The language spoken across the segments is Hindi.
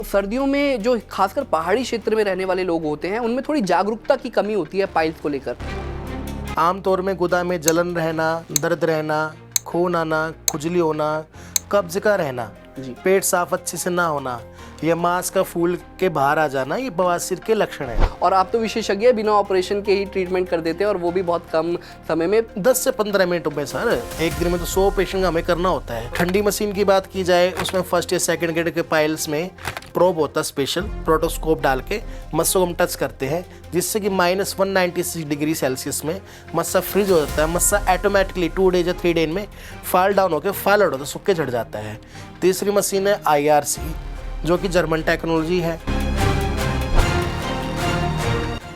सर्दियों में जो खासकर पहाड़ी क्षेत्र में रहने वाले लोग होते हैं उनमें थोड़ी जागरूकता की कमी होती है पाइल्स को लेकर। आमतौर में गुदा में जलन रहना, दर्द रहना, खून आना, खुजली होना, कब्ज का रहना, पेट साफ अच्छे से ना होना या मांस का फूल के बाहर आ जाना, ये बवासीर के लक्षण है। और आप तो विशेषज्ञ बिना ऑपरेशन के ही ट्रीटमेंट कर देते हैं और वो भी बहुत कम समय में। 10 से 15 मिनट में सर, एक दिन में तो 100 पेशेंट हमें करना होता है। ठंडी मशीन की बात की जाए, उसमें फर्स्ट या सेकंड ग्रेड के पाइल्स में प्रोब होता है, स्पेशल प्रोटोस्कोप डाल के मस्सों को हम टच करते हैं, जिससे कि -196 डिग्री सेल्सियस में मस्सा फ्रीज हो जाता है। मस्सा ऑटोमेटिकली 2 डेज या 3 डेज में फॉल डाउन होकर फॉल आउट होता है, सूख के झड़ जाता है। तीसरी मशीन है IRC, जो कि जर्मन टेक्नोलॉजी है।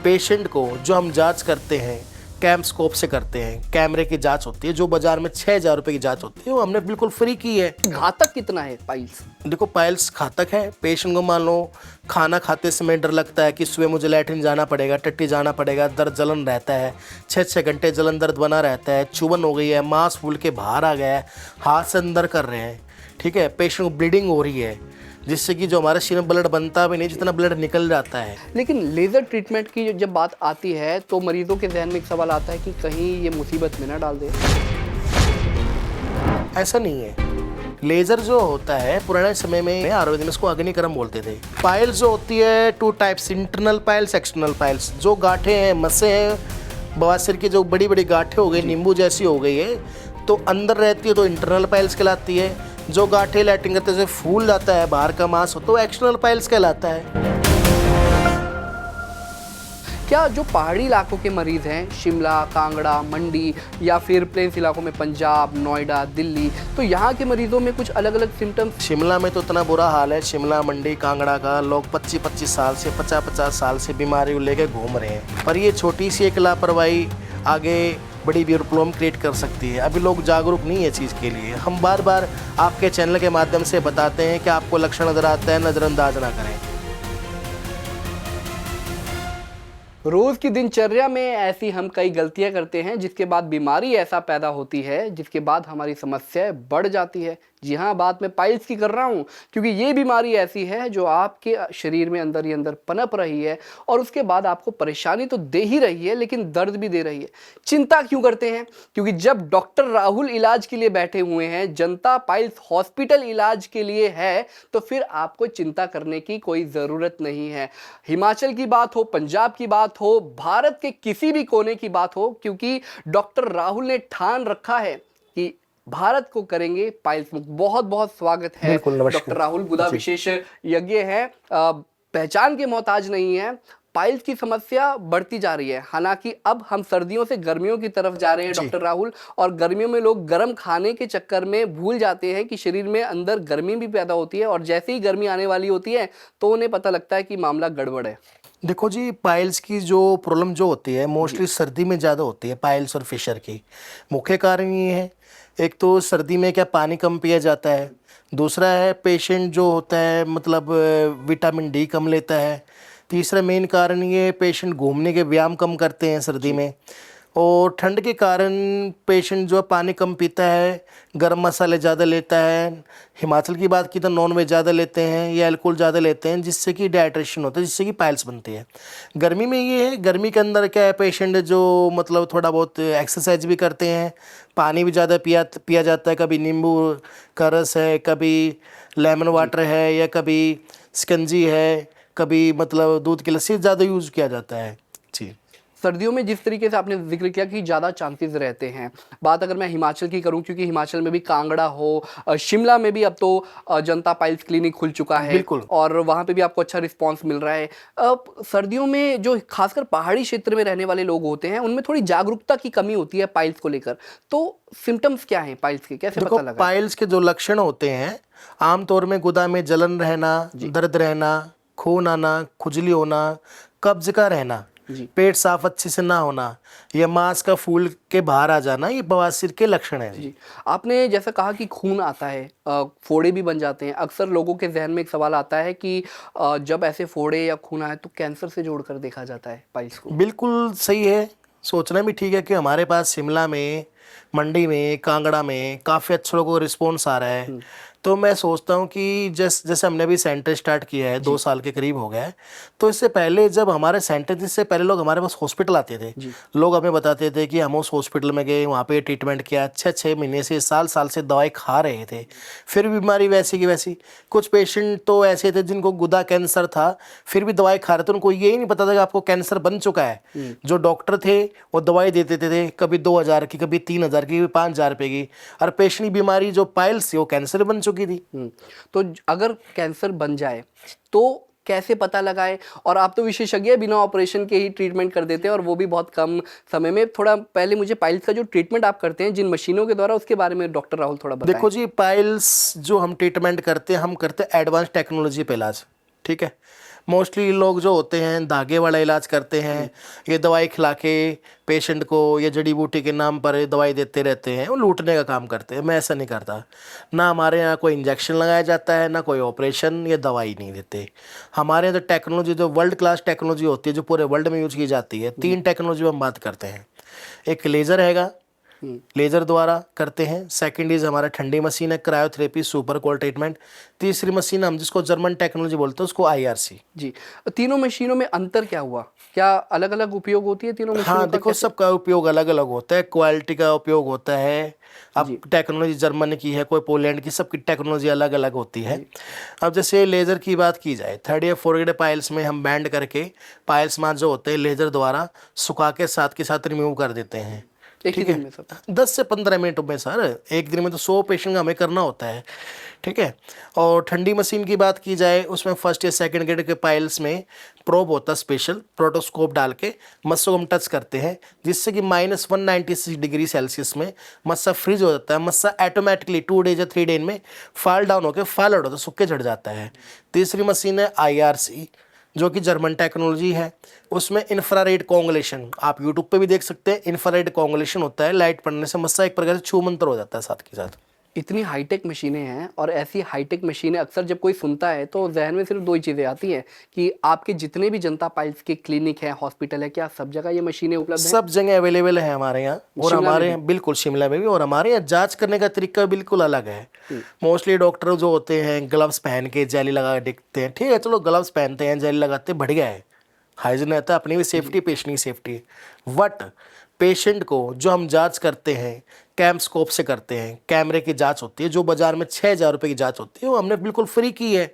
पेशेंट को जो हम जांच करते हैं कैम्पस्कोप से करते हैं, कैमरे की जांच होती है, जो बाजार में 6000 रुपये की जांच होती है, वो हमने बिल्कुल फ्री की है। घातक कितना है पाइल्स? देखो, पाइल्स घातक है। पेशेंट को मान लो खाना खाते समय डर लगता है कि सुबह मुझे लैट्रिन जाना पड़ेगा, टट्टी जाना पड़ेगा, दर्द जलन रहता है, 6-6 घंटे जलन दर्द बना रहता है, चुभन हो गई है, मांस फूल के बाहर आ गया है, हाथ से अंदर कर रहे हैं, ठीक है, पेशेंट को ब्लीडिंग हो रही है, जिससे कि जो हमारे शरीर में ब्लड बनता भी नहीं, जितना ब्लड निकल जाता है। लेकिन लेज़र ट्रीटमेंट की जब बात आती है तो मरीजों के जहन में एक सवाल आता है कि कहीं ये मुसीबत में ना डाल दे। ऐसा नहीं है। लेज़र जो होता है, पुराने समय में आयुर्वेद में इसको अग्निकर्म बोलते थे। पाइल्स जो होती है 2 types, internal piles, external piles. जो गांठें हैं, मस्से हैं, बवासीर की जो बड़ी बड़ी गांठें हो गई, नींबू जैसी हो गई है, तो अंदर रहती है तो इंटरनल पाइल्स कहलाती है। जो गांठें लैट्रिन करते से फूल जाता है, बाहर का मांस हो, तो एक्सटर्नल पाइल्स कहलाता है। क्या जो पहाड़ी इलाकों के मरीज हैं, शिमला, कांगड़ा, मंडी या फिर प्लेन्स इलाकों में पंजाब, नोएडा, दिल्ली, तो यहाँ के मरीजों में कुछ अलग अलग सिम्टम्स? शिमला में तो इतना बुरा हाल है, शिमला, मंडी, कांगड़ा का लोग 25-25 साल से 50-50 साल से बीमारी को लेकर घूम रहे हैं। पर ये छोटी सी एक लापरवाही आगे बड़ी प्रॉब्लम क्रिएट कर सकती है। अभी लोग जागरूक नहीं है चीज़ के लिए। हम बार बार आपके चैनल के माध्यम से बताते हैं कि आपको लक्षण नजर आता है, नज़रअंदाज ना करें। रोज की दिनचर्या में ऐसी हम कई गलतियां करते हैं जिसके बाद बीमारी ऐसा पैदा होती है, जिसके बाद हमारी समस्याएं बढ़ जाती है। जी हाँ, बात मैं पाइल्स की कर रहा हूँ, क्योंकि ये बीमारी ऐसी है जो आपके शरीर में अंदर ही अंदर पनप रही है और उसके बाद आपको परेशानी तो दे ही रही है, लेकिन दर्द भी दे रही है। चिंता क्यों करते हैं? क्योंकि जब डॉक्टर राहुल इलाज के लिए बैठे हुए हैं, जनता पाइल्स हॉस्पिटल इलाज के लिए है, तो फिर आपको चिंता करने की कोई ज़रूरत नहीं है। हिमाचल की बात हो, पंजाब की बात हो, भारत के किसी भी कोने की बात हो, क्योंकि डॉक्टर राहुल ने ठान रखा है कि भारत को करेंगे पाइल्स मुक्त। बहुत बहुत स्वागत है डॉक्टर राहुल। गुदा विशेषज्ञ हैं, पहचान के मोहताज नहीं है। पाइल्स की समस्या बढ़ती जा रही है, हालांकि अब हम सर्दियों से गर्मियों की तरफ जा रहे हैं डॉक्टर राहुल, और गर्मियों में लोग गर्म खाने के चक्कर में भूल जाते हैं कि शरीर में अंदर गर्मी भी पैदा होती है, और जैसे ही गर्मी आने वाली होती है तो उन्हें पता लगता है कि मामला गड़बड़ है। देखो जी, पाइल्स की जो प्रॉब्लम जो होती है मोस्टली सर्दी में ज़्यादा होती है। पाइल्स और फिशर की मुख्य कारण ये है, एक तो सर्दी में क्या पानी कम पिया जाता है, दूसरा है पेशेंट जो होता है मतलब विटामिन डी कम लेता है, तीसरा मेन कारण ये पेशेंट घूमने के व्यायाम कम करते हैं सर्दी में, और ठंड के कारण पेशेंट जो है पानी कम पीता है, गर्म मसाले ज़्यादा लेता है। हिमाचल की बात की तो नॉन वेज ज़्यादा लेते हैं या अल्कोहल ज़्यादा लेते हैं, जिससे कि डिहाइड्रेशन होता है, जिससे कि पाइल्स बनती है। गर्मी में ये है, गर्मी के अंदर क्या है, पेशेंट जो मतलब थोड़ा बहुत एक्सरसाइज भी करते हैं, पानी भी ज़्यादा पिया जाता है। कभी नींबू का रस है, कभी लेमन वाटर है, या कभी शिकंजी है, कभी मतलब दूध की लस्सी ज़्यादा यूज़ किया जाता है जी। सर्दियों में जिस तरीके से आपने जिक्र किया कि ज़्यादा चांसेस रहते हैं, बात अगर मैं हिमाचल की करूं, क्योंकि हिमाचल में भी कांगड़ा हो, शिमला में भी अब तो जनता पाइल्स क्लिनिक खुल चुका है, बिल्कुल, और वहां पे भी आपको अच्छा रिस्पांस मिल रहा है। अब सर्दियों में जो खासकर पहाड़ी क्षेत्र में रहने वाले लोग होते हैं उनमें थोड़ी जागरूकता की कमी होती है पाइल्स को लेकर, तो सिम्टम्स क्या हैं पाइल्स के, कैसे पता लगा? पाइल्स के जो लक्षण होते हैं, आमतौर में गुदा में जलन रहना, दर्द रहना, खून आना, खुजली होना, कब्ज का रहना, पेट साफ अच्छे से ना होना या मांस का फूल के बाहर आ जाना, ये बवासीर के लक्षण हैं जी। आपने जैसा कहा कि खून आता है, फोड़े भी बन जाते हैं, अक्सर लोगों के जहन में एक सवाल आता है कि जब ऐसे फोड़े या खून आए तो कैंसर से जोड़कर देखा जाता है पाइल्स को। बिल्कुल सही है, सोचना भी ठीक है कि हमारे पास शिमला में, मंडी में, कांगड़ा में काफ़ी अच्छे लोगों को रिस्पॉन्स आ रहा है। तो मैं सोचता हूँ कि जैसे हमने अभी सेंटर स्टार्ट किया है 2 साल के करीब हो गया है, तो इससे पहले जब हमारे सेंटर, इससे पहले लोग हमारे पास हॉस्पिटल आते थे, लोग हमें बताते थे कि हम उस हॉस्पिटल में गए, वहाँ पे ट्रीटमेंट किया, 6-6 महीने से, साल से दवाई खा रहे थे, फिर भी बीमारी वैसी की वैसी। कुछ पेशेंट तो ऐसे थे जिनको गुदा कैंसर था, फिर भी दवाई खा रहे थे, उनको यही नहीं पता था कि आपको कैंसर बन चुका है। जो डॉक्टर थे वो दवाई देते थे, कभी 2000 की, कभी 3000 की, कभी 5000 रुपये की, और पेशेंट की बीमारी जो पाइल्स थी वो कैंसर बन चुकी थी। तो अगर कैंसर बन जाए तो कैसे पता लगाएं? और आप तो विशेषज्ञ हैं, बिना ऑपरेशन के ही ट्रीटमेंट कर देते हैं, और वो भी बहुत कम समय में। थोड़ा पहले मुझे पाइल्स का जो ट्रीटमेंट आप करते हैं जिन मशीनों के द्वारा, उसके बारे में डॉक्टर राहुल थोड़ा बताएं। देखो जी, पाइल्स जो हम ट्रीटमेंट करते हैं, हम करते हैं एडवांस टेक्नोलॉजी पे इलाज, ठीक है। मोस्टली लोग जो होते हैं धागे वाला इलाज करते हैं, ये दवाई खिला के पेशेंट को ये जड़ी बूटी के नाम पर दवाई देते रहते हैं, वो लूटने का काम करते हैं। मैं ऐसा नहीं करता। ना हमारे यहाँ कोई इंजेक्शन लगाया जाता है, ना कोई ऑपरेशन, ये दवाई नहीं देते। हमारे यहाँ तो टेक्नोलॉजी जो वर्ल्ड क्लास टेक्नोलॉजी होती है, जो पूरे वर्ल्ड में यूज की जाती है, 3 टेक्नोलॉजी हम बात करते हैं। एक लेज़र हैगा, लेज़र द्वारा करते हैं। सेकंड इज हमारा ठंडी मशीन है, क्रायोथेरेपी, सुपर कोल्ड ट्रीटमेंट। तीसरी मशीन हम जिसको जर्मन टेक्नोलॉजी बोलते हैं, उसको IRC। जी, तीनों मशीनों में अंतर क्या हुआ? क्या अलग अलग उपयोग होती है तीनों मशीनों हाँ का? देखो, सबका उपयोग अलग अलग होता है, क्वालिटी का उपयोग होता है। अब टेक्नोलॉजी जर्मन की है, कोई पोलैंड की, सबकी टेक्नोलॉजी अलग अलग होती है। अब जैसे लेज़र की बात की जाए, 3rd या 4th ग्रेड पाइल्स में हम बैंड करके पाइल्स मास जो होते हैं लेज़र द्वारा सुखा के साथ के साथ रिमूव कर देते हैं। एक ही ठीक है, दिन में सब? 10 से 15 मिनट में सर। एक दिन में तो 100 पेशेंट का हमें करना होता है, ठीक है। और ठंडी मशीन की बात की जाए, उसमें 1st या 2nd ग्रेड के पाइल्स में प्रोब होता है, स्पेशल प्रोटोस्कोप डाल के मस्सों को हम टच करते हैं, जिससे कि -196 डिग्री सेल्सियस में मस्सा फ्रीज हो जाता है। मस्सा ऑटोमेटिकली 2 डेज या 3 डेज में फॉल डाउन होकर फॉल आउट होता है, सूख के झड़ जाता है। तीसरी मशीन है IRC, जो कि जर्मन टेक्नोलॉजी है। उसमें इंफ्रारेड कोंगुलेशन, आप यूट्यूब पे भी देख सकते हैं, इंफ्रारेड कोंगुलेशन होता है। लाइट पड़ने से मस्सा एक प्रकार से छूमंतर हो जाता है साथ के साथ। इतनी हाईटेक मशीनें हैं, और ऐसी हाईटेक मशीनें अक्सर जब कोई सुनता है तो जहन में सिर्फ 2 ही चीज़ें आती हैं कि आपके जितने भी जनता पाइल्स के क्लिनिक है, हॉस्पिटल है, क्या सब जगह ये मशीनें उपलब्ध हैं? सब जगह अवेलेबल है हमारे यहाँ, और हमारे यहाँ बिल्कुल शिमला में भी। और हमारे यहाँ जांच करने का तरीका बिल्कुल अलग है। मोस्टली डॉक्टर जो होते हैं ग्लव्स पहन के जेली लगा के देखते हैं, ठीक है, चलो ग्लव्स पहनते हैं, जेली लगाते हैं, बढ़िया है, हाइजीन रहता है, अपनी भी सेफ्टी, पेशेंट की सेफ्टी। बट पेशेंट को जो हम जांच करते हैं कैमस्कोप से करते हैं, कैमरे की जांच होती है, जो बाजार में 6000 रुपये की जांच होती है, वो हमने बिल्कुल फ्री की है।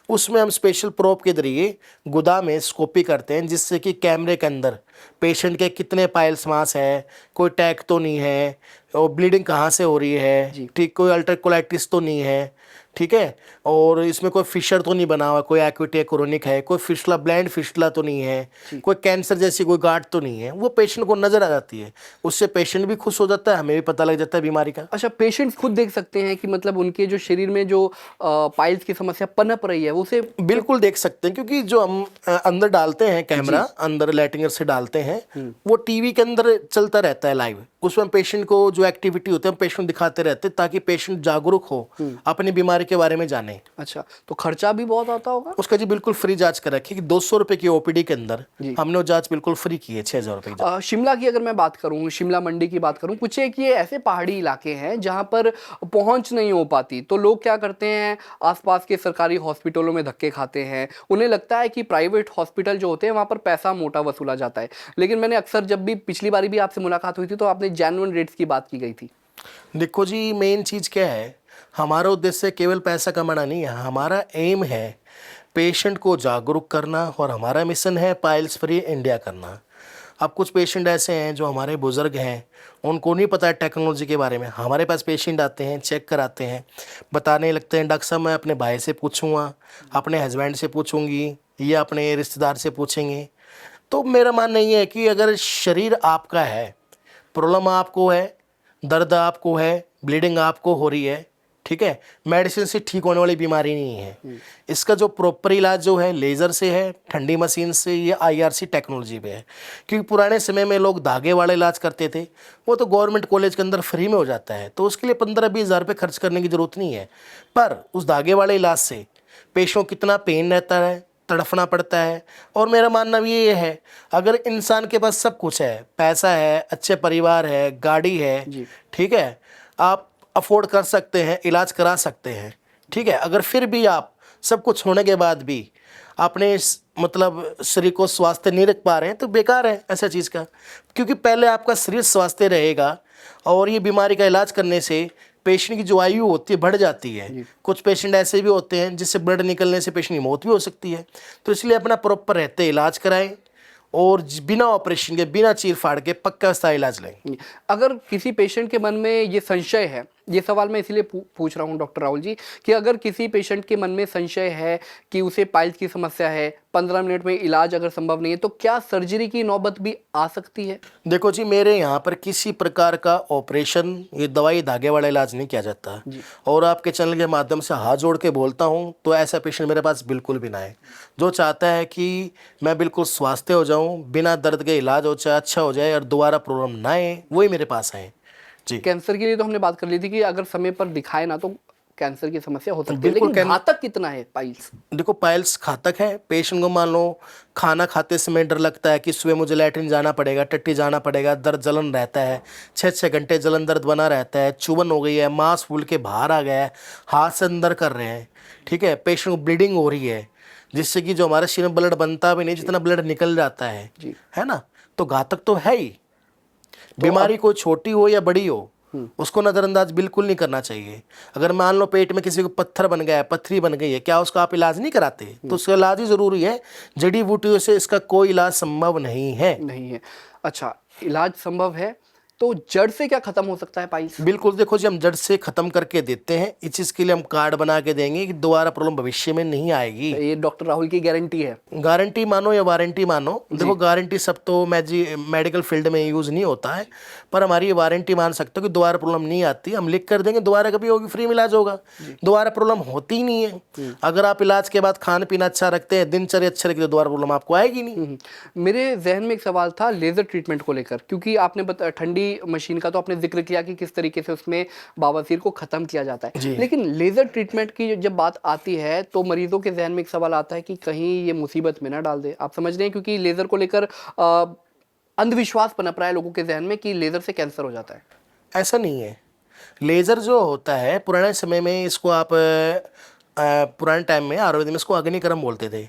उसमें हम स्पेशल प्रोब के जरिए गुदा में स्कोपी करते हैं, जिससे कि कैमरे के अंदर पेशेंट के कितने पाइल्स मास है, कोई टैग तो नहीं है, और ब्लीडिंग कहाँ से हो रही है, ठीक, कोई अल्टरकोलाइटिस तो नहीं है, ठीक है, और इसमें कोई फिशर तो नहीं बना हुआ, कोई एक्यूट या क्रोनिक है, कोई फिशला, ब्लाइंड फिशला तो नहीं है, कोई कैंसर जैसी कोई गांठ तो नहीं है, वो पेशेंट को नजर आ जाती है। उससे पेशेंट भी खुश हो जाता है, हमें भी पता लग जाता है बीमारी का। अच्छा, पेशेंट्स खुद देख सकते हैं कि मतलब उनके जो शरीर में जो पाइल्स की समस्या पनप रही है, उसे बिल्कुल देख सकते हैं, क्योंकि जो हम अंदर डालते हैं कैमरा, अंदर लैटिंगर से डालते हैं, वो टीवी के अंदर चलता रहता है लाइव। उसमें पेशेंट को जो एक्टिविटी होती है पेशेंट दिखाते रहते हैं, ताकि पेशेंट जागरूक हो, अपनी बीमारी के बारे में जाने। अच्छा, तो खर्चा भी बहुत आता होगा उसका जी बिल्कुल फ्री जांच कर रखी है कि 200 रुपये की OPD के अंदर हमने वो जांच बिल्कुल फ्री की है, 6000 रुपये की। शिमला की अगर मैं बात करूं, शिमला मंडी की बात करूं, कुछ एक ये ऐसे पहाड़ी इलाके हैं जहां पर पहुंच नहीं हो पाती, तो लोग क्या करते हैं, आसपास के सरकारी हॉस्पिटलों में धक्के खाते हैं। उन्हें लगता है कि प्राइवेट हॉस्पिटल जो होते हैं वहां पर पैसा मोटा वसूला जाता है। लेकिन मैंने अक्सर, जब भी पिछली बारी भी आपसे मुलाकात हुई थी, तो आपने जेन्युइन रेट्स की बात की गई थी। देखो जी, मेन चीज़ क्या है, हमारा उद्देश्य केवल पैसा कमाना नहीं है, हमारा एम है पेशेंट को जागरूक करना, और हमारा मिशन है पाइल्स फ्री इंडिया करना। अब कुछ पेशेंट ऐसे हैं जो हमारे बुज़ुर्ग हैं, उनको नहीं पता है टेक्नोलॉजी के बारे में। हमारे पास पेशेंट आते हैं, चेक कराते हैं, बताने लगते हैं, डॉक्टर साहब मैं अपने भाई से पूछूंगा, अपने हस्बैंड से पूछूंगी, या अपने रिश्तेदार से पूछेंगे। तो मेरा मानना ये है कि अगर शरीर आपका है, प्रॉब्लम आपको है, दर्द आपको है, ब्लीडिंग आपको हो रही है, ठीक है, मेडिसिन से ठीक होने वाली बीमारी नहीं है। इसका जो प्रॉपर इलाज जो है लेज़र से है, ठंडी मशीन से, या IRC टेक्नोलॉजी पे है। क्योंकि पुराने समय में लोग धागे वाला इलाज करते थे, वो तो गवर्नमेंट कॉलेज के अंदर फ्री में हो जाता है, तो उसके लिए 15-20 हज़ार रुपये खर्च करने की ज़रूरत नहीं है। पर उस धागे वाले इलाज से पेशेंट को कितना पेन रहता है, तड़फना पड़ता है। और मेरा मानना भी ये है, अगर इंसान के पास सब कुछ है, पैसा है, अच्छे परिवार है, गाड़ी है, ठीक है, आप अफोर्ड कर सकते हैं, इलाज करा सकते हैं, ठीक है, अगर फिर भी आप सब कुछ होने के बाद भी अपने मतलब शरीर को स्वास्थ्य नहीं रख पा रहे हैं तो बेकार है ऐसा चीज़ का, क्योंकि पहले आपका शरीर स्वास्थ्य रहेगा और ये बीमारी का इलाज करने से पेशेंट की जो आयु होती है बढ़ जाती है। कुछ पेशेंट ऐसे भी होते हैं जिससे ब्लड निकलने से पेशेंट की मौत भी हो सकती है। तो इसलिए अपना प्रॉपर रहते इलाज कराएं और बिना ऑपरेशन के, बिना चीर फाड़ के पक्का स्थायी इलाज लें। अगर किसी पेशेंट के मन में ये संशय है, ये सवाल मैं इसलिए पूछ रहा हूँ डॉक्टर राहुल जी, कि अगर किसी पेशेंट के मन में संशय है कि उसे पाइल्स की समस्या है, 15 मिनट में इलाज अगर संभव नहीं है, तो क्या सर्जरी की नौबत भी आ सकती है? देखो जी, मेरे यहाँ पर किसी प्रकार का ऑपरेशन, ये दवाई धागे वाला इलाज नहीं किया जाता। और आपके चैनल के माध्यम से हाथ जोड़ के बोलता हूँ, तो ऐसा पेशेंट मेरे पास बिल्कुल भी ना आए। जो चाहता है कि मैं बिल्कुल स्वस्थ हो जाऊँ, बिना दर्द के इलाज हो जाए, अच्छा हो जाए और दोबारा प्रॉब्लम ना आए, वही मेरे पास आए जी। कैंसर के लिए तो हमने बात कर ली थी कि अगर समय पर दिखाए ना तो कैंसर की समस्या हो सकती है, बिल्कुल। लेकिन घातक कितना है पाइल्स? देखो, पाइल्स घातक है। पेशेंट को मान लो खाना खाते समय डर लगता है कि सुबह मुझे लैट्रिन जाना पड़ेगा, टट्टी जाना पड़ेगा, दर्द जलन रहता है, 6-6 घंटे जलन दर्द बना रहता है, चुभन हो गई है, मांस फूल के बाहर आ गया है, हाथ से अंदर कर रहे हैं, ठीक है, पेशेंट को ब्लीडिंग हो रही है, जिससे कि जो हमारे शरीर में ब्लड बनता भी नहीं, जितना ब्लड निकल जाता है ना, तो घातक तो है ही। बीमारी कोई छोटी हो या बड़ी हो, उसको नज़रअंदाज बिल्कुल नहीं करना चाहिए। अगर मान लो पेट में किसी को पत्थर बन गया है, पत्थरी बन गई है, क्या उसका आप इलाज नहीं कराते? तो उसका इलाज ही ज़रूरी है। जड़ी बूटियों से इसका कोई इलाज संभव नहीं है। नहीं है। अच्छा, इलाज संभव है, तो जड़ से क्या खत्म हो सकता है पाइल्स? बिल्कुल, देखो जी, हम जड़ से ख़त्म करके देते हैं। इस चीज़ के लिए हम कार्ड बना के देंगे कि दोबारा प्रॉब्लम भविष्य में नहीं आएगी। ये डॉक्टर राहुल की गारंटी है? गारंटी मानो या वारंटी मानो, देखो गारंटी सब तो मेडिकल फील्ड में यूज़ नहीं होता है, पर हमारी ये वारंटी मान सकते हो कि दोबारा प्रॉब्लम नहीं आती। हम लिख कर देंगे, दोबारा कभी होगी, फ्री में इलाज होगा, दोबारा प्रॉब्लम होती ही नहीं है। अगर आप इलाज के बाद खान पीना अच्छा रखते हैं, दिनचर्या अच्छा रखते हैं, तो दोबारा प्रॉब्लम आपको आएगी नहीं। मेरे जहन में एक सवाल था लेज़र ट्रीटमेंट को लेकर, क्योंकि आपने ठंडी मशीन का तो आपने जिक्र किया कि किस तरीके से उसमें बवासीर को ख़त्म किया जाता है, लेकिन लेज़र ट्रीटमेंट की जब बात आती है तो मरीजों के जहन में एक सवाल आता है कि कहीं ये मुसीबत में ना डाल दे। आप समझ रहे हैं, क्योंकि लेज़र को लेकर अंधविश्वास पनप रहा है लोगों के जहन में कि लेज़र से कैंसर हो जाता है। ऐसा नहीं है। लेज़र जो होता है, पुराने समय में इसको आप पुराने टाइम में आयुर्वेद में इसको अग्निकर्म बोलते थे,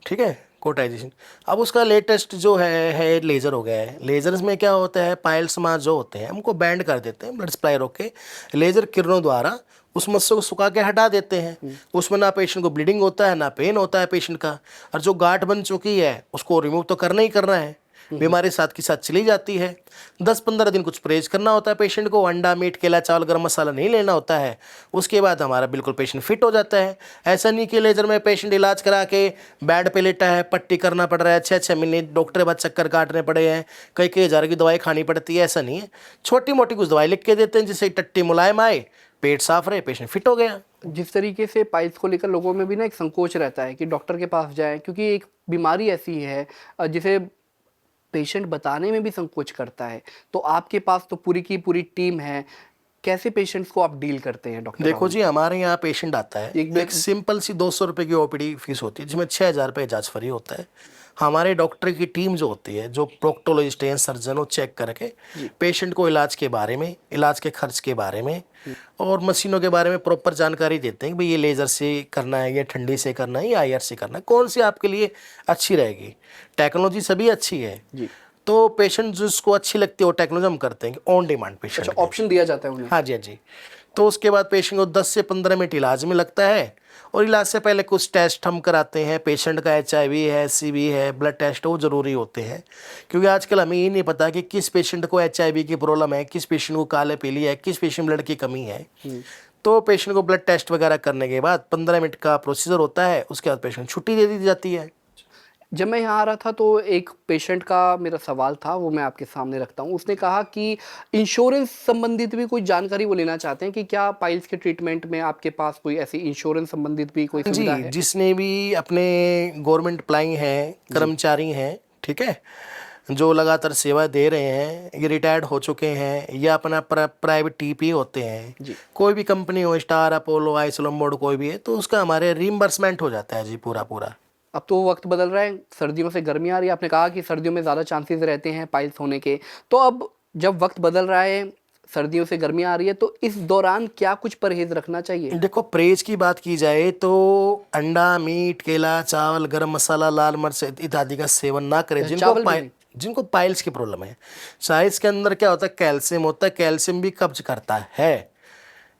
ठीक है, कोटाइजेशन। अब उसका लेटेस्ट जो है लेज़र हो गया है। लेज़र्स में क्या होता है, पाइल्स मास जो होते हैं हमको बैंड कर देते हैं, ब्लड सप्लाई रोक के लेज़र किरणों द्वारा उस मस्से को सुखा के हटा देते हैं। उसमें ना पेशेंट को ब्लीडिंग होता है, ना पेन होता है पेशेंट का, और जो गांठ बन चुकी है उसको रिमूव तो करना ही करना है। बीमारी साथ के साथ चली जाती है। 10-15 दिन कुछ परहेज करना होता है पेशेंट को, अंडा, मीट, केला, चावल, गरम मसाला नहीं लेना होता है। उसके बाद हमारा बिल्कुल पेशेंट फिट हो जाता है। ऐसा नहीं कि लेजर में पेशेंट इलाज करा के बेड पे लेटा है, पट्टी करना पड़ रहा है, 6-6 महीने डॉक्टर के बाद चक्कर काटने पड़े हैं, कई हज़ार की दवाई खानी पड़ती है। ऐसा नहीं है, छोटी मोटी कुछ दवाई लिख के देते हैं जिससे टट्टी मुलायम आए, पेट साफ रहे, पेशेंट फिट हो गया। जिस तरीके से पाइल्स को लेकर लोगों में भी ना एक संकोच रहता है कि डॉक्टर के पास जाएं, क्योंकि एक बीमारी ऐसी है जिसे पेशेंट बताने में भी संकोच करता है। तो आपके पास तो पूरी की पूरी टीम है, कैसे पेशेंट्स को आप डील करते हैं डॉक्टर? देखो जी, हमारे यहाँ पेशेंट आता है, एक सिंपल सी 200 रुपये की ओपीडी फीस होती है, जिसमें 6,000 रुपये इजाज फ्री होता है। हमारे डॉक्टर की टीम जो होती है, जो प्रोक्टोलॉजिस्ट हैं, सर्जन, वो चेक करके पेशेंट को इलाज के बारे में, इलाज के खर्च के बारे में और मशीनों के बारे में प्रॉपर जानकारी देते हैं कि भाई ये लेज़र से करना है, ये ठंडी से करना है, या IR से करना है, कौन सी आपके लिए अच्छी रहेगी। टेक्नोलॉजी सभी अच्छी है, तो पेशेंट जिसको अच्छी लगती है वो टेक्नोलॉजी हम करते हैं ऑन डिमांड पेशेंट। अच्छा, ऑप्शन दिया जाता है उन्हें? हाँ जी, हाँ जी। तो उसके बाद पेशेंट को 10 से 15 मिनट इलाज में लगता है, और इलाज से पहले कुछ टेस्ट हम कराते हैं। पेशेंट का HIV है, CV है, ब्लड टेस्ट वो ज़रूरी होते हैं, क्योंकि आजकल हमें ये नहीं पता कि किस पेशेंट को HIV की प्रॉब्लम है, किस पेशेंट को काले पीली है, किस पेशेंट ब्लड की कमी है। तो पेशेंट को ब्लड टेस्ट वगैरह करने के बाद 15 मिनट का प्रोसीजर होता है, उसके बाद पेशेंट छुट्टी दे दी जाती है। जब मैं यहाँ आ रहा था तो एक पेशेंट का मेरा सवाल था, वो मैं आपके सामने रखता हूँ। उसने कहा कि इंश्योरेंस संबंधित भी कोई जानकारी वो लेना चाहते हैं कि क्या पाइल्स के ट्रीटमेंट में आपके पास कोई ऐसी इंश्योरेंस संबंधित भी कोई सुविधा है? जिसने भी अपने गवर्नमेंट एम्प्लॉई हैं, कर्मचारी हैं, ठीक है, जो लगातार सेवा दे रहे हैं, ये रिटायर्ड हो चुके हैं या अपना प्राइवेट TP होते हैं, कोई भी कंपनी हो, स्टार, अपोलो, आइसोलम, कोई भी है, तो उसका हमारे रीइंबर्समेंट हो जाता है जी, पूरा। अब तो वक्त बदल रहा है, सर्दियों से गर्मी आ रही है। आपने कहा कि सर्दियों में ज़्यादा चांसेस रहते हैं पाइल्स होने के, तो अब जब वक्त बदल रहा है, सर्दियों से गर्मियाँ आ रही है, तो इस दौरान क्या कुछ परहेज रखना चाहिए? देखो, परहेज की बात की जाए तो अंडा, मीट, केला, चावल, गरम मसाला, लाल मिर्च इत्यादि का सेवन ना करें। चावल भी नहीं? जिनको पाइल्स की प्रॉब्लम है, चाहे इसके अंदर क्या होता है, कैल्शियम होता है, कैल्शियम भी कब्ज करता है।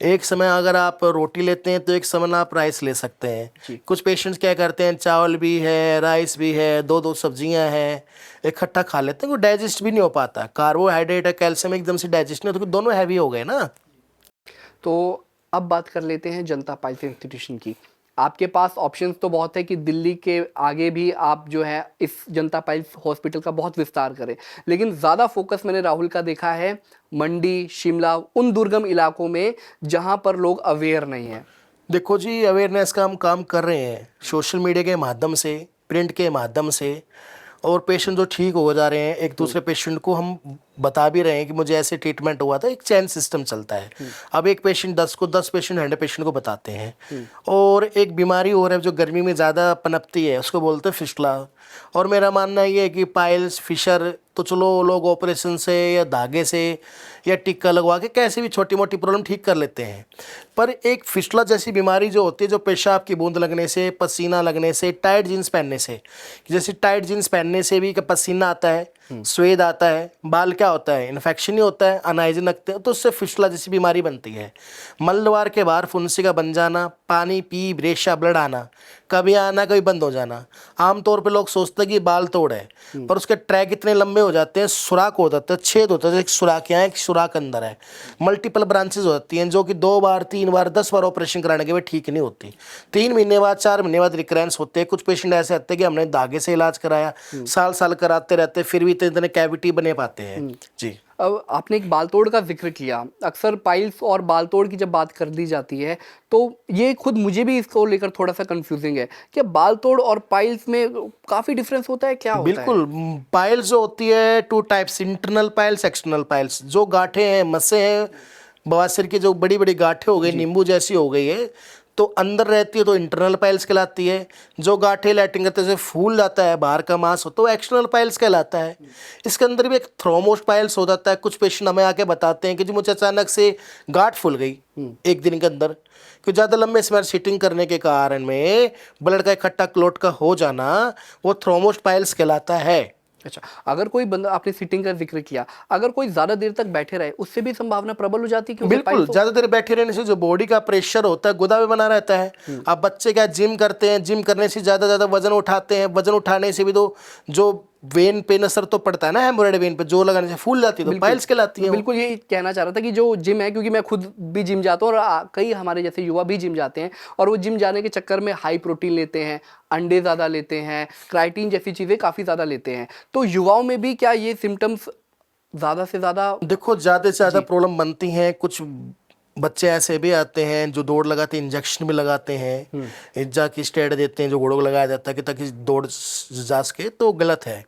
एक समय अगर आप रोटी लेते हैं तो एक समय आप राइस ले सकते हैं। कुछ पेशेंट्स क्या करते हैं, चावल भी है, राइस भी है, दो दो सब्जियां हैं, इकट्ठा खा लेते हैं, वो डाइजेस्ट भी नहीं हो पाता। कार्बोहाइड्रेट है, कैल्शियम एकदम से डाइजेस्ट नहीं होता, तो दोनों हैवी हो गए ना। तो अब बात कर लेते हैं जनता पाइल्स इंस्टीट्यूशन की। आपके पास ऑप्शंस तो बहुत है कि दिल्ली के आगे भी आप जो है इस जनता पाइल्स हॉस्पिटल का बहुत विस्तार करें, लेकिन ज़्यादा फोकस मैंने राहुल का देखा है मंडी, शिमला, उन दुर्गम इलाकों में जहां पर लोग अवेयर नहीं हैं। देखो जी, अवेयरनेस का हम काम कर रहे हैं सोशल मीडिया के माध्यम से, प्रिंट के माध्यम से, और पेशेंट जो ठीक हो जा रहे हैं, एक दूसरे पेशेंट को हम बता भी रहे हैं कि मुझे ऐसे ट्रीटमेंट हुआ था। एक चैन सिस्टम चलता है। अब एक पेशेंट 10 पेशेंट 100 पेशेंट को बताते हैं। और एक बीमारी और है जो गर्मी में ज़्यादा पनपती है, उसको बोलते हैं फिस्टुला। और मेरा मानना ये है कि पाइल्स, फिशर तो चलो लोग ऑपरेशन से या धागे से या टिक्का लगवा के कैसे भी छोटी मोटी प्रॉब्लम ठीक कर लेते हैं, पर एक फिस्टुला जैसी बीमारी जो होती है, जो पेशाब की बूंद लगने से, पसीना लगने से, टाइट जीन्स पहनने से, जैसे टाइट जीन्स पहनने से भी पसीना आता है, स्वेद आता है, बाल क्या होता है, इन्फेक्शन ही होता है, अनाइजन लगते हैं, तो उससे फिस्टुला जैसी बीमारी बनती है। मलद्वार के बाहर फुंसी का बन जाना, पानी पी रेशा ब्लड आना, कभी आना कभी बंद हो जाना। आमतौर पे लोग सोचते हैं कि बाल तोड़ है, पर उसके ट्रैक इतने लंबे हो जाते हैं, सुराख हो जाता है, छेद होता है, एक सुराख यहाँ, एक सुराख अंदर है, मल्टीपल ब्रांचेज हो जाती हैं, जो कि 2 बार 3 बार 10 बार ऑपरेशन कराने के बाद ठीक नहीं होती। 3 महीने बाद 4 महीने बाद रिकरेंस होते हैं। कुछ पेशेंट ऐसे आते हैं कि हमने धागे से इलाज कराया, साल साल कराते रहते, फिर भी इतने कैविटी बने पाते हैं जी। अब आपने एक बाल तोड़ का जिक्र किया। अक्सर पाइल्स और बाल तोड़ की जब बात कर दी जाती है तो ये खुद मुझे भी इसको लेकर थोड़ा सा कंफ्यूजिंग है कि बाल तोड़ और पाइल्स में काफ़ी डिफरेंस होता है, क्या होता है? बिल्कुल। पाइल्स जो होती है 2 types, internal piles, external piles. जो गांठें हैं, मस्सें हैं, बवासीर की जो बड़ी बड़ी गांठें हो गई, नींबू जैसी हो गई है, तो अंदर रहती है तो इंटरनल पाइल्स कहलाती है। जो गांठें लैटिन करते से फूल जाता है, बाहर का मांस हो, तो एक्सटर्नल पाइल्स कहलाता है। इसके अंदर भी एक थ्रोम्बोस पाइल्स हो जाता है। कुछ पेशेंट हमें आके बताते हैं कि जी मुझे अचानक से गांठ फूल गई एक दिन के अंदर, कि ज़्यादा लंबे समय सीटिंग करने के कारण में ब्लड का इकट्ठा क्लॉट का हो जाना, वो थ्रोम्बोस पाइल्स कहलाता है। अच्छा, अगर कोई बंदा, आपने सिटिंग का जिक्र किया, अगर कोई ज्यादा देर तक बैठे रहे उससे भी संभावना प्रबल हो जाती है कि उसे बिल्कुल। पाइल्स हो? ज्यादा देर बैठे रहने से जो बॉडी का प्रेशर होता है गुदा में बना रहता है। अब बच्चे क्या जिम करते हैं, जिम करने से ज्यादा वजन उठाते हैं, वजन उठाने से भी तो जो वेन पे असर तो पड़ता है ना, हेमोरेड वेन पे, जोर लगाने से फूल जाती है, तो पाइल्स कहलाती है। बिल्कुल यही कहना चाह रहा था कि जो जिम है, क्योंकि मैं खुद भी जिम जाता हूँ और कई हमारे जैसे युवा भी जिम जाते हैं, और वो जिम जाने के चक्कर में हाई प्रोटीन लेते हैं, अंडे ज़्यादा लेते हैं, क्राइटीन जैसी चीज़ें काफ़ी ज़्यादा लेते हैं। तो युवाओं में भी क्या ये सिम्टम्स ज़्यादा से ज़्यादा? देखो, ज़्यादा से ज़्यादा प्रॉब्लम बनती हैं। कुछ बच्चे ऐसे भी आते हैं जो दौड़ लगाते हैं, इंजेक्शन भी लगाते हैं, इज्जा की स्टेड देते हैं जो घोड़ों को लगाया जाता है कि ताकि दौड़ जा सके, तो गलत है।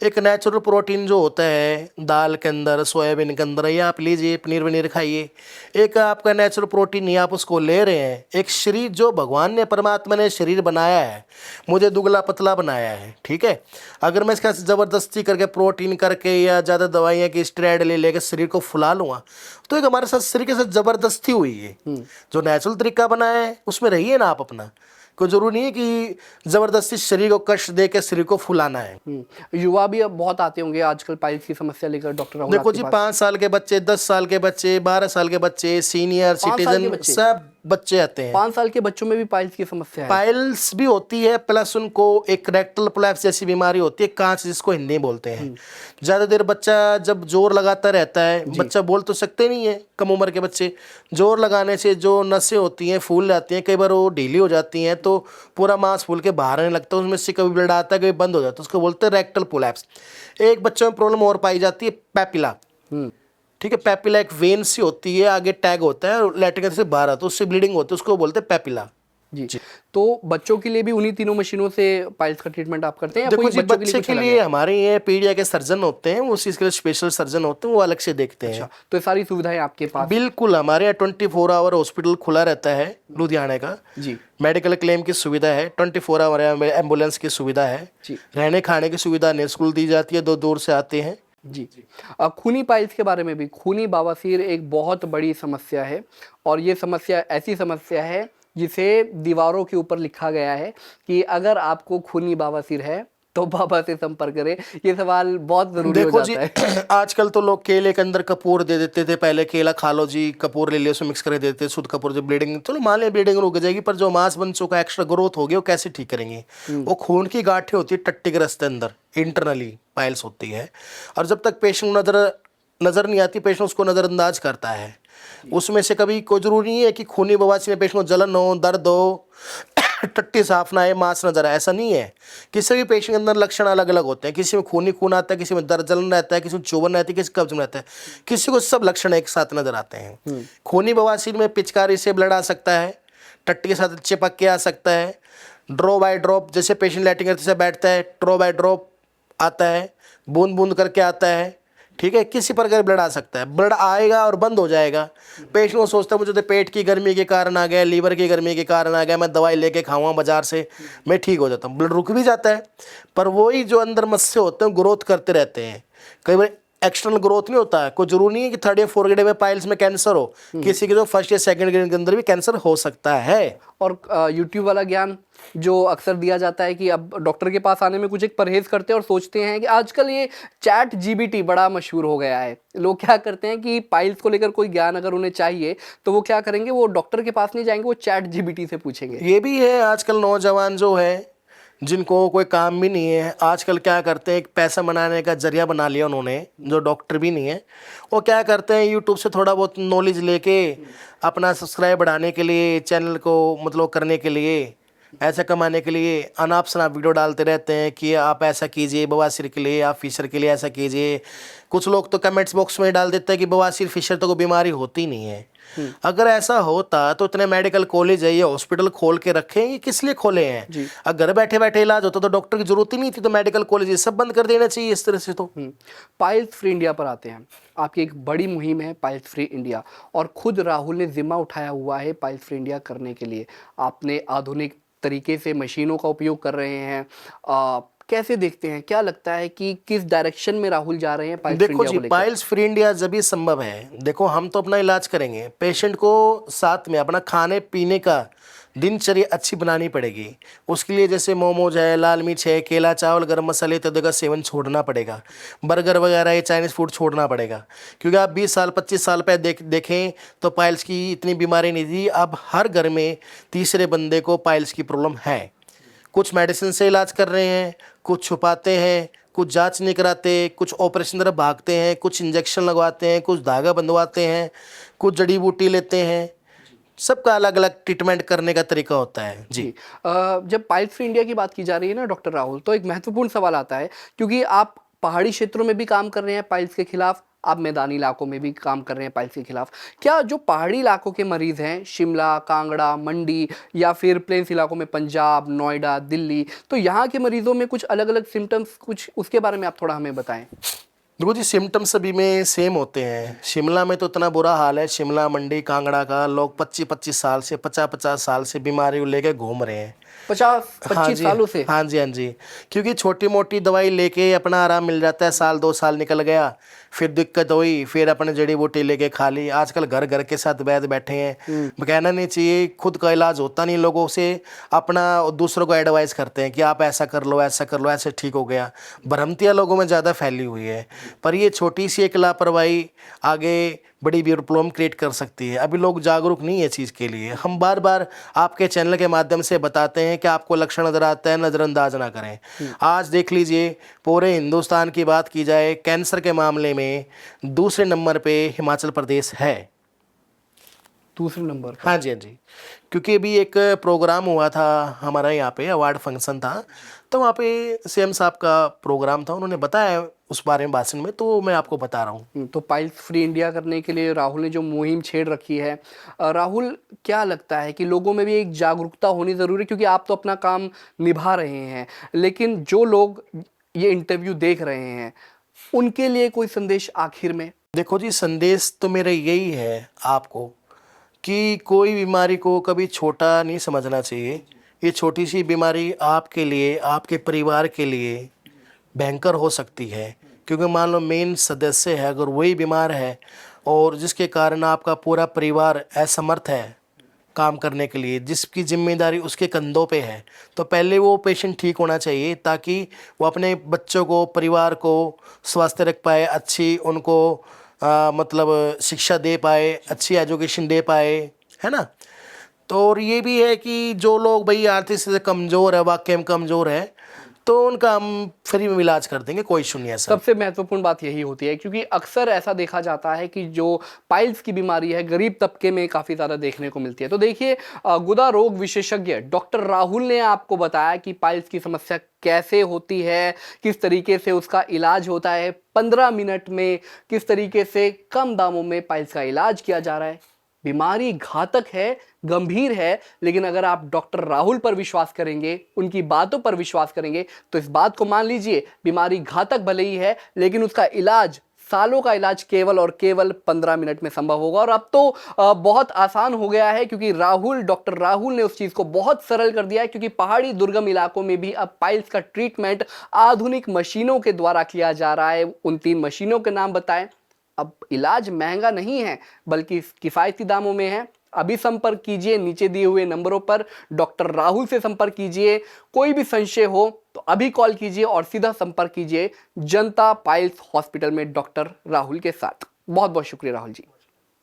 एक नेचुरल प्रोटीन जो होता है दाल के अंदर, सोयाबीन के अंदर, या आप लीजिए पनीर वनीर खाइए, एक आपका नेचुरल प्रोटीन नहीं, आप उसको ले रहे हैं। एक शरीर जो भगवान ने, परमात्मा ने शरीर बनाया है, मुझे दुबला पतला बनाया है, ठीक है। अगर मैं इसका ज़बरदस्ती करके प्रोटीन करके या ज़्यादा दवाइयाँ की स्टेरॉइड ले लेकर शरीर को फुला लूँगा, तो एक हमारे साथ शरीर के साथ ज़बरदस्ती हुई है। जो नेचुरल तरीका बनाया है उसमें रहिए ना आप अपना। कोई जरूरी नहीं है कि जबरदस्ती शरीर को कष्ट दे के शरीर को फुलाना है। युवा भी अब बहुत आते होंगे आजकल पाइल्स की समस्या लेकर डॉक्टर राहुल देखो आपके जी, पास। 5 साल के बच्चे, 10 साल के बच्चे, 12 साल के बच्चे, सीनियर 5 साल के सिटीजन, बच्चे? सब बच्चे आते हैं। 5 साल के बच्चों में भी पाइल्स की समस्या है? पाइल्स भी होती है, प्लस उनको एक रेक्टल प्रोलैप्स जैसी बीमारी होती है, कांच जिसको हिंदी में बोलते हैं। ज़्यादा देर बच्चा जब जोर लगाता रहता है, बच्चा बोल तो सकते नहीं है, कम उम्र के बच्चे, जोर लगाने से जो नसें होती हैं फूल जाती हैं, कई बार वो ढीली हो जाती हैं, तो पूरा मांस फूल के बाहर आने लगता है, उसमें से कभी ब्लड आता है कभी बंद हो जाता है, उसको बोलते हैं रेक्टल प्रोलैप्स। एक बच्चों में प्रॉब्लम और पाई जाती है, पैपिला। ठीक है, पैपिला एक वेन सी होती है, आगे टैग होता है, लैट्रिन से बाहर आता है, उससे ब्लीडिंग होती है, उसको बोलते हैं पैपिला। जी। तो बच्चों के लिए भी उन्हीं तीनों मशीनों से पाइल्स का ट्रीटमेंट आप करते हैं या देखो कोई जी, बच्चों बच्चे कुछ के अलग लिए है? हमारे ये पीडिया के सर्जन होते हैं, वो उसी के लिए स्पेशल सर्जन होते हैं, वो अलग से देखते हैं। अच्छा, तो ये सारी सुविधाएं आपके पास? बिल्कुल, हमारे यहाँ 24 आवर हॉस्पिटल खुला रहता है लुधियाना का जी। मेडिकल क्लेम की सुविधा है, 24 आवर एम्बुलेंस की सुविधा है, जी। रहने खाने की सुविधा निःशुल्क दी जाती है, दूर से आते हैं। जी। खूनी पाइल्स के बारे में भी, खूनी बवासीर एक बहुत बड़ी समस्या है और ये समस्या ऐसी समस्या है जिसे दीवारों के ऊपर लिखा गया है कि अगर आपको खूनी बवासीर है तो बाबा से संपर्क करें। ये सवाल बहुत ज़रूरी हो देखो जी जाता है। आजकल तो लोग केले के अंदर कपूर दे देते थे, पहले केला खा लो जी, कपूर ले लिया उसमें मिक्स कर देते थे, शुद्ध कपूर, जो ब्लीडिंग, चलो मान लिया ब्लीडिंग रुक जाएगी, पर जो मांस बन चुका एक्स्ट्रा ग्रोथ हो गया वो कैसे ठीक करेंगे? वो खून की गांठें होती है टट्टी के रास्ते अंदर, इंटरनली पाइल्स होती है, और जब तक पेशेंट नजर नहीं आती, पेशेंट उसको नज़रअंदाज करता है। उसमें से कभी कोई जरूरी नहीं है कि खूनी बवासीर में पेशेंट को जलन हो, दर्द हो, टट्टी साफ ना आए, मांस नजर आए, ऐसा नहीं है। किसी भी पेशेंट के अंदर लक्षण अलग अलग होते हैं, किसी में खून आता है, किसी में दर्द जलन रहता है, किसी में चुभन रहती है, किसी कब्ज में रहता है, किसी को सब लक्षण एक साथ नजर आते हैं। खूनी बवासीर में पिचकारी से ब्लड आ सकता है, टट्टी के साथ चिपक के आ सकता है, ड्रॉप बाय ड्रॉप, जैसे पेशेंट लैटिंग करते से बैठता है, ड्रॉप बाय ड्रॉप आता है, बूंद बूंद करके आता है, ठीक है, किसी प्रकार ब्लड आ सकता है, ब्लड आएगा और बंद हो जाएगा। पेशेंट को सोचता है मुझे तो पेट की गर्मी के कारण आ गया, लीवर की गर्मी के कारण आ गया, मैं दवाई लेके खाऊंगा बाजार से, मैं ठीक हो जाता हूँ, ब्लड रुक भी जाता है, पर वही जो अंदर मस्से होते हैं ग्रोथ करते रहते हैं। कई बार एक्सटर्नल ग्रोथ नहीं होता है, कोई जरूरी नहीं है कि थर्ड या फोर्थ ग्रेड में पाइल्स में कैंसर हो, किसी के तो फर्स्ट या सेकंड ग्रेड के अंदर भी कैंसर हो सकता है। और यूट्यूब वाला ज्ञान जो अक्सर दिया जाता है कि अब डॉक्टर के पास आने में कुछ एक परहेज करते हैं और सोचते हैं कि आजकल ये चैट जीबीटी बड़ा मशहूर हो गया है। लोग क्या करते हैं कि पाइल्स को लेकर कोई ज्ञान अगर उन्हें चाहिए तो वो क्या करेंगे, वो डॉक्टर के पास नहीं जाएंगे, वो चैट जीबीटी से पूछेंगे। ये भी है, आजकल नौजवान जो है जिनको कोई काम भी नहीं है, आजकल क्या करते हैं, एक पैसा बनाने का जरिया बना लिया उन्होंने, जो डॉक्टर भी नहीं है, वो क्या करते हैं यूट्यूब से थोड़ा बहुत नॉलेज लेके अपना सब्सक्राइब बढ़ाने के लिए, चैनल को मतलब करने के लिए, ऐसा कमाने के लिए अनाप शनाप वीडियो डालते रहते हैं कि आप ऐसा कीजिए बवासीर के लिए, आप फिशर के लिए ऐसा कीजिए। कुछ लोग तो कमेंट्स बॉक्स में डाल देते हैं कि बवासीर फिशर तो कोई बीमारी होती नहीं है। अगर ऐसा होता तो इतने मेडिकल कॉलेज है, ये हॉस्पिटल खोल के रखे हैं, ये किस लिए खोले हैं? अगर घर बैठे बैठे इलाज होता तो डॉक्टर की जरूरत ही नहीं थी, तो मेडिकल कॉलेज ये सब बंद कर देना चाहिए इस तरह से। तो पाइल्स फ्री इंडिया पर आते हैं। आपकी एक बड़ी मुहिम है पाइल्स फ्री इंडिया और खुद राहुल ने जिम्मा उठाया हुआ है पाइल्स फ्री इंडिया करने के लिए। आपने आधुनिक तरीके से मशीनों का उपयोग कर रहे हैं। कैसे देखते हैं, क्या लगता है कि किस डायरेक्शन में राहुल जा रहे हैं पाइल्स फ्री देखो इंडिया जी, को लेकर? पाइल्स फ्री इंडिया जब भी संभव है, देखो हम तो अपना इलाज करेंगे, पेशेंट को साथ में अपना खाने पीने का दिनचर्या अच्छी बनानी पड़ेगी। उसके लिए जैसे मोमोज है, लाल मिर्च है, केला, चावल, गरम मसाले इत्यादि का सेवन छोड़ना पड़ेगा, बर्गर वगैरह ये चाइनीज़ फूड छोड़ना पड़ेगा। क्योंकि आप 20 साल 25 साल पहले देखें तो पाइल्स की इतनी बीमारी नहीं थी, अब हर घर में तीसरे बंदे को पाइल्स की प्रॉब्लम है। कुछ मेडिसिन से इलाज कर रहे हैं, कुछ छुपाते हैं, कुछ जांच नहीं कराते, कुछ ऑपरेशन तरफ भागते हैं, कुछ इंजेक्शन लगवाते हैं, कुछ धागा बंधवाते हैं, कुछ जड़ी बूटी लेते हैं। सबका अलग अलग ट्रीटमेंट करने का तरीका होता है जी। जब पाइल्स फ्री इंडिया की बात की जा रही है ना डॉक्टर राहुल, तो एक महत्वपूर्ण सवाल आता है, क्योंकि आप पहाड़ी क्षेत्रों में भी काम कर रहे हैं पाइल्स के खिलाफ, आप मैदानी इलाकों में भी काम कर रहे हैं पाइल्स के खिलाफ। क्या जो पहाड़ी इलाकों के मरीज हैं, शिमला, कांगड़ा, मंडी या फिर प्लेन्स इलाकों में पंजाब, नोएडा, दिल्ली, तो यहाँ के मरीजों में कुछ अलग अलग सिम्टम्स, कुछ उसके बारे में आप थोड़ा हमें बताएं। देखो जी, सिम्टम्स सभी में सेम होते हैं। शिमला में तो इतना बुरा हाल है, शिमला, मंडी, कांगड़ा का लोग 25-25 साल से, 50-50 साल से बीमारी लेके घूम रहे हैं। 50-25 सालों से? हाँ जी, हाँ जी। क्योंकि छोटी मोटी दवाई लेके अपना आराम मिल जाता है, साल 2 साल निकल गया, फिर दिक्कत हुई, फिर अपने जड़ी बूटी लेके खा ली। आजकल घर घर के साथ वैद्य बैठे हैं, कहना नहीं चाहिए, खुद का इलाज होता नहीं, लोगों से अपना दूसरों को एडवाइस करते हैं कि आप ऐसा कर लो, ऐसा कर लो, ऐसे ठीक हो गया। भ्रांतियाँ लोगों में ज़्यादा फैली हुई है, पर ये छोटी सी एक लापरवाही आगे बड़ी प्रॉब्लम क्रिएट कर सकती है। अभी लोग जागरूक नहीं है चीज़ के लिए। हम बार बार आपके चैनल के माध्यम से बताते हैं कि आपको लक्षण नज़र आता है, नज़रअंदाज ना करें। आज देख लीजिए, पूरे हिंदुस्तान की बात की जाए, कैंसर के मामले में दूसरे नंबर पे हिमाचल प्रदेश है। दूसरे नंबर पर? हाँ जी, हाँ जी। क्योंकि अभी एक प्रोग्राम हुआ था हमारा, यहाँ पे अवार्ड फंक्शन था, तो वहाँ पे सीएम साहब का प्रोग्राम था, उन्होंने बताया उस बारे में भाषण में, तो मैं आपको बता रहा हूँ। तो पाइल्स फ्री इंडिया करने के लिए राहुल ने जो मुहिम छेड़ रखी है, राहुल क्या लगता है कि लोगों में भी एक जागरूकता होनी ज़रूरी है? क्योंकि आप तो अपना काम निभा रहे हैं, लेकिन जो लोग ये इंटरव्यू देख रहे हैं उनके लिए कोई संदेश आखिर में? देखो जी, संदेश तो मेरा यही है आपको कि कोई बीमारी को कभी छोटा नहीं समझना चाहिए। ये छोटी सी बीमारी आपके लिए, आपके परिवार के लिए भयंकर हो सकती है, क्योंकि मान लो मेन सदस्य है अगर वही बीमार है और जिसके कारण आपका पूरा परिवार असमर्थ है काम करने के लिए, जिसकी जिम्मेदारी उसके कंधों पे है, तो पहले वो पेशेंट ठीक होना चाहिए ताकि वो अपने बच्चों को, परिवार को स्वस्थ रख पाए, अच्छी उनको मतलब शिक्षा दे पाए, अच्छी एजुकेशन दे पाए, है ना। तो और ये भी है कि जो लोग भाई आर्थिक स्थिति से कमज़ोर है, वाकई में कमज़ोर है, तो उनका हम फ्री में इलाज कर देंगे, कोई इशू नहीं है सर। सबसे महत्वपूर्ण बात यही होती है, क्योंकि अक्सर ऐसा देखा जाता है कि जो पाइल्स की बीमारी है गरीब तबके में काफ़ी ज़्यादा देखने को मिलती है। तो देखिए, गुदा रोग विशेषज्ञ डॉक्टर राहुल ने आपको बताया कि पाइल्स की समस्या कैसे होती है, किस तरीके से उसका इलाज होता है, 15 मिनट में किस तरीके से कम दामों में पाइल्स का इलाज किया जा रहा है। बीमारी घातक है, गंभीर है, लेकिन अगर आप डॉक्टर राहुल पर विश्वास करेंगे, उनकी बातों पर विश्वास करेंगे, तो इस बात को मान लीजिए, बीमारी घातक भले ही है लेकिन उसका इलाज, सालों का इलाज केवल और केवल 15 मिनट में संभव होगा। और अब तो बहुत आसान हो गया है, क्योंकि डॉक्टर राहुल ने उस चीज़ को बहुत सरल कर दिया है, क्योंकि पहाड़ी दुर्गम इलाकों में भी अब पाइल्स का ट्रीटमेंट आधुनिक मशीनों के द्वारा किया जा रहा है। उन 3 मशीनों के नाम बताएं। अब इलाज महंगा नहीं है, बल्कि किफ़ायती दामों में है। अभी संपर्क कीजिए नीचे दिए हुए नंबरों पर, डॉक्टर राहुल से संपर्क कीजिए। कोई भी संशय हो तो अभी कॉल कीजिए और सीधा संपर्क कीजिए जनता पाइल्स हॉस्पिटल में डॉक्टर राहुल के साथ। बहुत बहुत शुक्रिया राहुल जी।